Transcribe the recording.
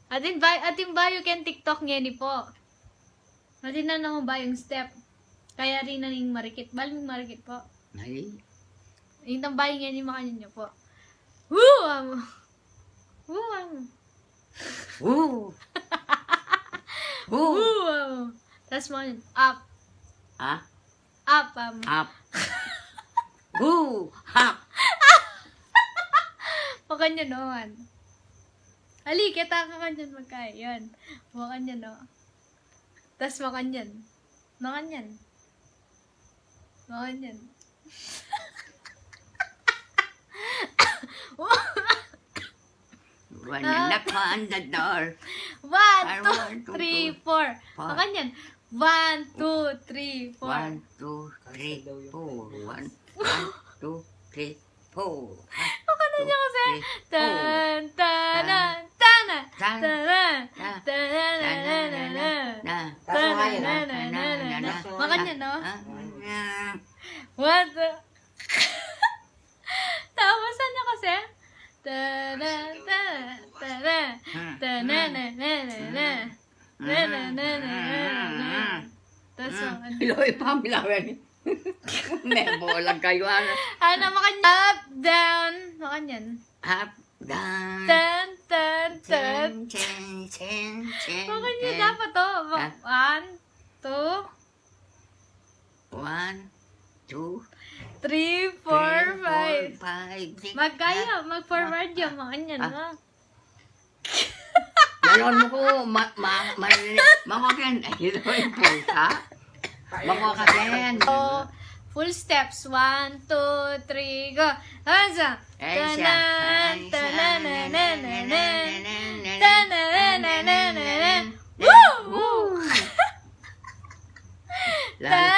Atin ba you can TikTok niya ni po. Atin na naman ba yung step. Kaya rin na ning marikit. Baling marikit po. Ay. Yung tambayin niya ni makanya niyo po. Woo! Woo! Woo! Woo! Woo! Tapos mo yun. Up. Ah? Up. Up. Woo! Hap! Makanya noon. Ali, kita ka kanyan magkaya. Yan. Makanya no. Tapos makanyan. Makanyan. Makanyan. When you knock on the door. 1, I 2, want to 3, do- 4. Four. Makanyan. 1, 2, 3, 4. 1, 2, 3, 4. 1, 2, 3, 4. Makanya niya kasi. Tan, tanan, tanan. Tan. Tanan. Na. Tanan. Na. Tanan. Makanya no. Ah. What the? Tapos ano kasi? Tanan, tanan, tanan. Tanan, tanan, tanan. Tapos ano? Loy pa, bilawan. Nebo lang kayo. Ano, makanya? Up, down. Makanyan. Up, down. Tan, tan, tan. Chen, chen, chen. Makanya dapat to. 1, 2, 1, 2, 3, 4, 5. 5, 6. Magkaya, mag-forward yun. Makanyan mo. Gayon mo ko, makakin. Ay, ito yung pusa. Makakin. So, full steps. 1, 2, 3, go. Hansa. Tanan, tanan, tanan, tanan. Tanan, tanan, tanan. Woo! La